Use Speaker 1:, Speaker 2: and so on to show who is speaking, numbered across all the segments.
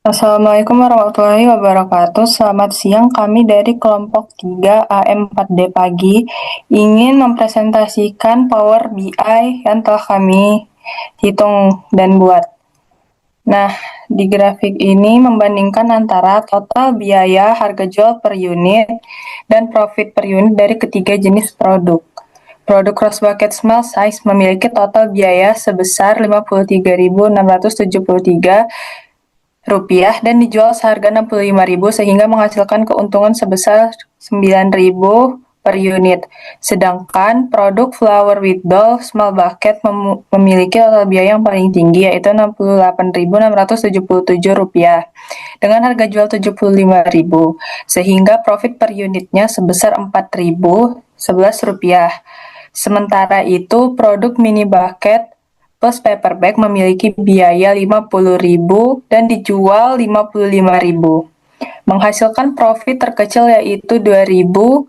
Speaker 1: Assalamualaikum warahmatullahi wabarakatuh. Selamat siang, kami dari kelompok 3 AM4D Pagi ingin mempresentasikan Power BI yang telah kami hitung dan buat. Nah, di grafik ini membandingkan antara total biaya harga jual per unit dan profit per unit dari ketiga jenis produk. Produk cross bucket small size memiliki total biaya sebesar Rp53.673 dan dijual seharga Rp65.000 sehingga menghasilkan keuntungan sebesar Rp9.000 per unit. Sedangkan produk flower with doll small bucket memiliki total biaya yang paling tinggi yaitu Rp68.677 dengan harga jual Rp75.000 sehingga profit per unitnya sebesar Rp4.011. Sementara itu, produk mini bucket plus paper bag memiliki biaya Rp50.000 dan dijual Rp55.000, menghasilkan profit terkecil yaitu Rp2.011.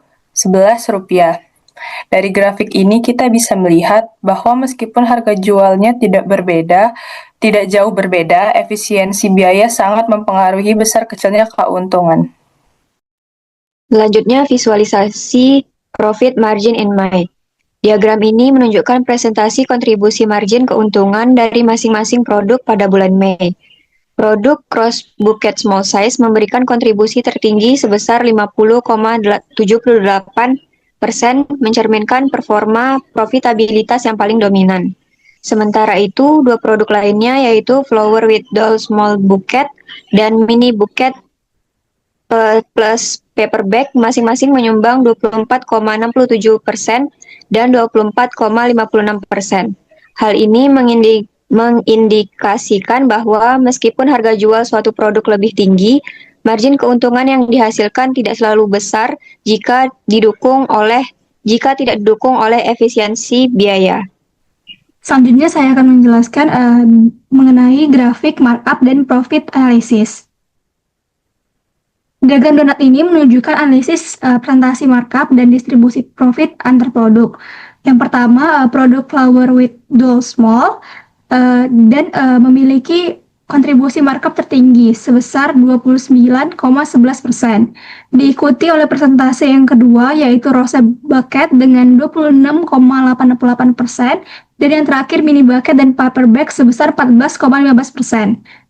Speaker 1: Dari grafik ini kita bisa melihat bahwa meskipun harga jualnya tidak jauh berbeda, efisiensi biaya sangat mempengaruhi besar kecilnya keuntungan.
Speaker 2: Selanjutnya, visualisasi profit margin in May. Diagram ini menunjukkan presentasi kontribusi margin keuntungan dari masing-masing produk pada bulan Mei. Produk cross bucket small size memberikan kontribusi tertinggi sebesar 50,78%, mencerminkan performa profitabilitas yang paling dominan. Sementara itu, dua produk lainnya yaitu Flower with Doll Small Bouquet dan Mini Bouquet plus paper bag masing-masing menyumbang 24,67% dan 24,56%. Hal ini mengindikasikan bahwa meskipun harga jual suatu produk lebih tinggi, margin keuntungan yang dihasilkan tidak selalu besar jika tidak didukung oleh efisiensi biaya.
Speaker 3: Selanjutnya saya akan menjelaskan mengenai grafik markup dan profit analysis. Diagram donat ini menunjukkan analisis presentasi markup dan distribusi profit antar produk. Yang pertama, produk flower with doll small dan memiliki kontribusi markup tertinggi sebesar 29,11%. Diikuti oleh persentase yang kedua yaitu rose bucket dengan 26,88% dan yang terakhir mini bucket dan paper bag sebesar 14,15%.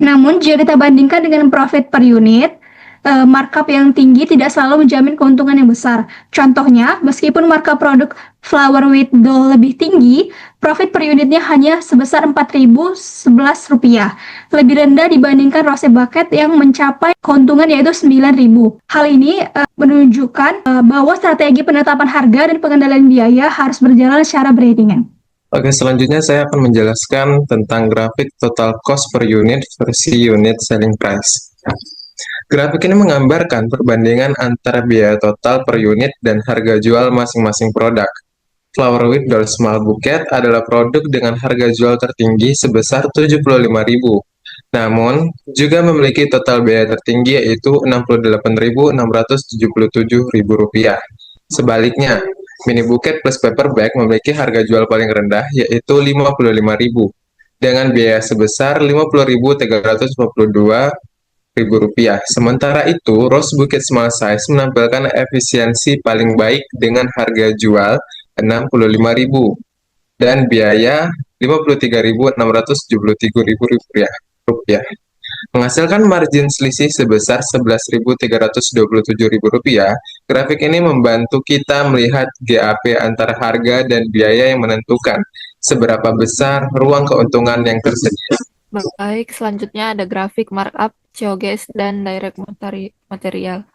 Speaker 3: Namun jika kita bandingkan dengan profit per unit, markup yang tinggi tidak selalu menjamin keuntungan yang besar. Contohnya, meskipun markup produk flower with doll lebih tinggi, profit per unitnya hanya sebesar Rp4.011, lebih rendah dibandingkan rose bucket yang mencapai keuntungan yaitu Rp9.000. Hal ini menunjukkan bahwa strategi penetapan harga dan pengendalian biaya harus berjalan secara beriringan.
Speaker 4: Oke, selanjutnya saya akan menjelaskan tentang grafik total cost per unit versi unit selling price. Grafik ini menggambarkan perbandingan antara biaya total per unit dan harga jual masing-masing produk. Flower with Doll Small Bouquet adalah produk dengan harga jual tertinggi sebesar Rp75.000. Namun, juga memiliki total biaya tertinggi yaitu Rp68.677. Sebaliknya, Mini Bouquet plus paper bag memiliki harga jual paling rendah yaitu Rp55.000 dengan biaya sebesar Rp53.352. Sementara itu, Rose Bouquet Small Size menampilkan efisiensi paling baik dengan harga jual Rp65.000 dan biaya Rp53.673, menghasilkan margin selisih sebesar Rp11.327. Grafik ini membantu kita melihat GAP antara harga dan biaya yang menentukan seberapa besar ruang keuntungan yang tersedia.
Speaker 5: Baik, selanjutnya ada grafik markup, COGS, dan direct material.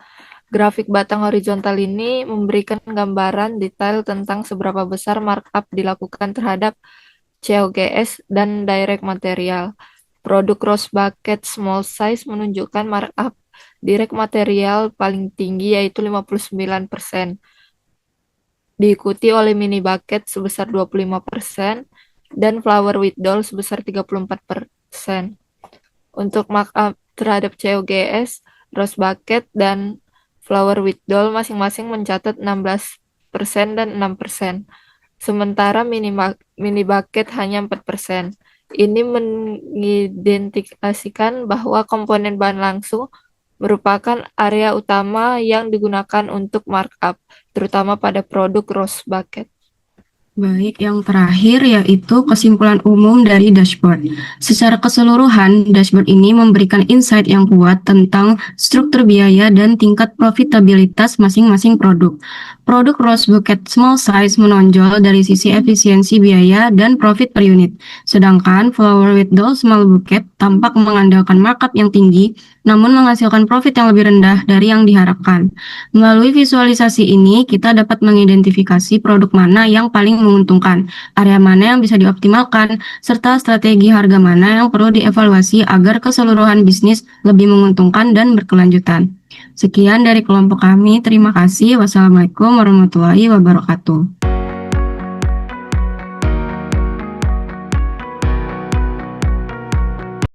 Speaker 5: Grafik batang horizontal ini memberikan gambaran detail tentang seberapa besar markup dilakukan terhadap COGS dan direct material. Produk cross bucket small size menunjukkan markup direct material paling tinggi yaitu 59%. Diikuti oleh mini bucket sebesar 25% dan flower with doll sebesar 34%. Untuk markup terhadap COGS, rose bucket dan flower with doll masing-masing mencatat 16% dan 6%. Sementara mini bucket hanya 4%. ini mengidentifikasikan bahwa komponen bahan langsung merupakan area utama yang digunakan untuk markup, terutama pada produk gross bucket.
Speaker 6: Baik, yang terakhir yaitu kesimpulan umum dari dashboard. Secara keseluruhan, dashboard ini memberikan insight yang kuat tentang struktur biaya dan tingkat profitabilitas masing-masing produk. Produk Rose Bucket Small Size menonjol dari sisi efisiensi biaya dan profit per unit, sedangkan Flower with Doll Small Bucket tampak mengandalkan markup yang tinggi, namun menghasilkan profit yang lebih rendah dari yang diharapkan. Melalui visualisasi ini, kita dapat mengidentifikasi produk mana yang paling menguntungkan, area mana yang bisa dioptimalkan, serta strategi harga mana yang perlu dievaluasi agar keseluruhan bisnis lebih menguntungkan dan berkelanjutan. Sekian dari kelompok kami, terima kasih. Wassalamualaikum warahmatullahi wabarakatuh.